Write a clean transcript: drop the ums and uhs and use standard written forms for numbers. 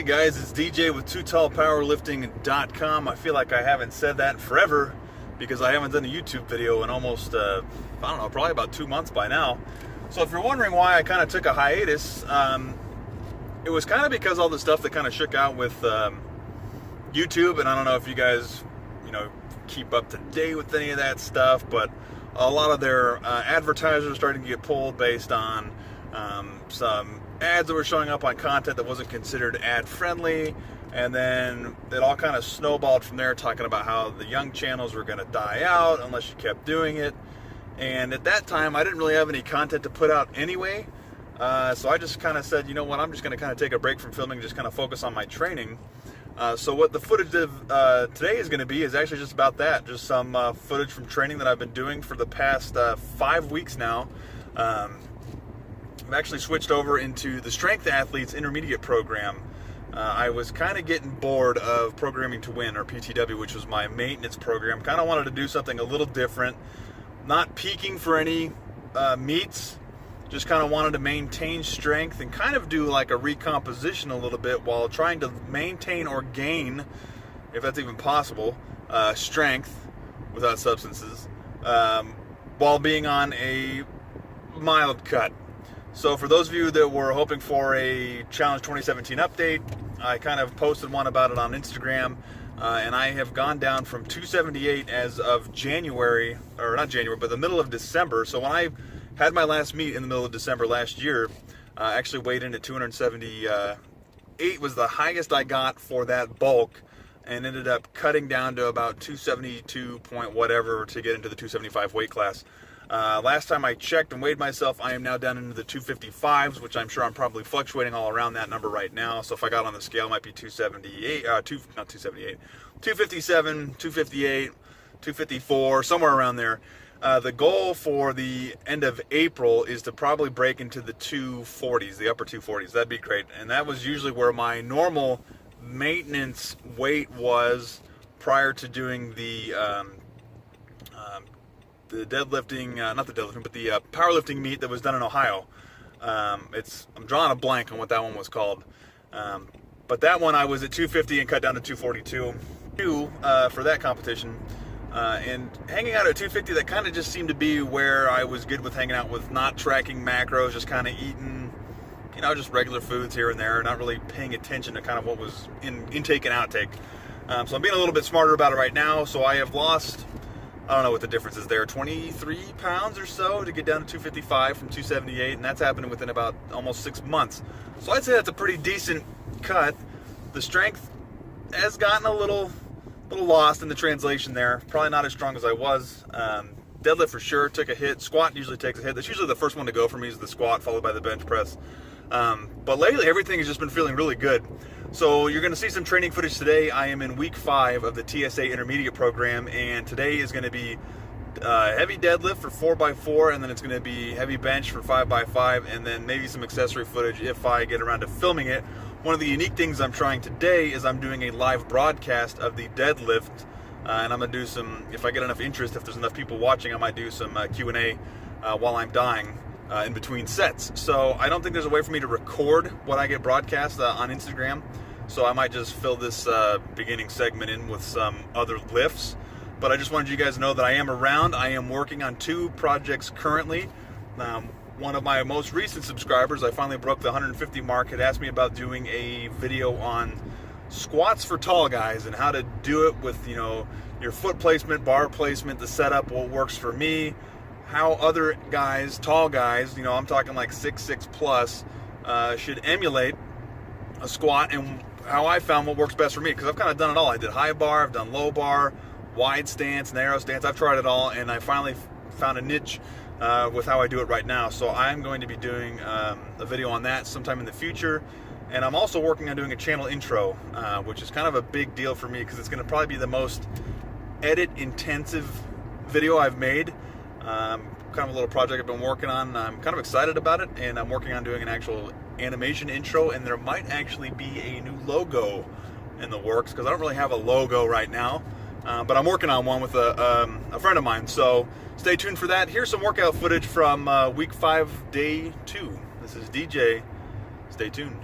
Hey guys, it's DJ with TooTallPowerlifting.com. I feel like I haven't said that in forever because I haven't done a YouTube video in almost, I don't know, probably about 2 months by now. So if you're wondering why I kind of took a hiatus, it was kind of because all the stuff that kind of shook out with YouTube, and I don't know if you guys, keep up to date with any of that stuff, but a lot of their advertisers are starting to get pulled based on some ads that were showing up on content that wasn't considered ad friendly, and then it all kind of snowballed from there, talking about how the young channels were going to die out unless you kept doing it. And at that time I didn't really have any content to put out anyway, so I just kind of said, you know what, I'm just going to kind of take a break from filming and just kind of focus on my training. So what the footage of today is going to be is actually just about that, just some footage from training that I've been doing for the past 5 weeks now. I've actually switched over into the Strength Athletes Intermediate program. I was kind of getting bored of Programming to Win, or PTW, which was my maintenance program. Kind of wanted to do something a little different, not peaking for any meets, just kind of wanted to maintain strength and kind of do like a recomposition a little bit while trying to maintain or gain, if that's even possible, strength without substances, while being on a mild cut. So for those of you that were hoping for a Challenge 2017 update, I kind of posted one about it on Instagram, and I have gone down from 278 as of January, or not January, but the middle of December. So when I had my last meet in the middle of December last year, I actually weighed in at 278 was the highest I got for that bulk, and ended up cutting down to about 272 point whatever to get into the 275 weight class. Last time I checked and weighed myself, I am now down into the 255s, which I'm sure I'm probably fluctuating all around that number right now. So if I got on the scale, it might be 278, not 278, 257, 258, 254, somewhere around there. The goal for the end of April is to probably break into the 240s, the upper 240s. That'd be great. And that was usually where my normal maintenance weight was prior to doing the deadlifting, not the deadlifting, but the powerlifting meet that was done in Ohio. I'm drawing a blank on what that one was called. But that one I was at 250 and cut down to 242 for that competition. And hanging out at 250, that kind of just seemed to be where I was good with hanging out, with not tracking macros, just kind of eating, just regular foods here and there, not really paying attention to kind of what was in intake and outtake. So I'm being a little bit smarter about it right now. So I have lost, I don't know what the difference is there, 23 pounds or so to get down to 255 from 278, and that's happening within about almost 6 months. So I'd say that's a pretty decent cut. The strength has gotten a little lost in the translation there. Probably not as strong as I was. Deadlift for sure took a hit. Squat usually takes a hit. That's usually the first one to go for me, is the squat, followed by the bench press. But lately everything has just been feeling really good. So you're going to see some training footage today. I am in week 5 of the TSA Intermediate program, and today is going to be heavy deadlift for 4x4, and then it's going to be heavy bench for 5x5, and then maybe some accessory footage if I get around to filming it. One of the unique things I'm trying today is I'm doing a live broadcast of the deadlift, and I'm going to do some, if I get enough interest, if there's enough people watching, I might do some Q&A while I'm dying in between sets. So I don't think there's a way for me to record what I get broadcast on Instagram, so I might just fill this beginning segment in with some other lifts. But I just wanted you guys to know that I am around. I am working on 2 projects currently. One of my most recent subscribers, I finally broke the 150 mark, had asked me about doing a video on squats for tall guys and how to do it with, your foot placement, bar placement, the setup, what works for me, how other guys, tall guys, I'm talking like 6'6 plus, should emulate a squat, and how I found what works best for me, because I've kind of done it all. I did high bar, I've done low bar, wide stance, narrow stance. I've tried it all, and I finally found a niche with how I do it right now. So I'm going to be doing a video on that sometime in the future. And I'm also working on doing a channel intro, which is kind of a big deal for me, because it's going to probably be the most edit intensive video I've made. Kind of a little project I've been working on. I'm kind of excited about it, and I'm working on doing an actual animation intro, and there might actually be a new logo in the works, because I don't really have a logo right now, but I'm working on one with a friend of mine. So stay tuned for that. Here's some workout footage from week 5, day 2. This is DJ. Stay tuned.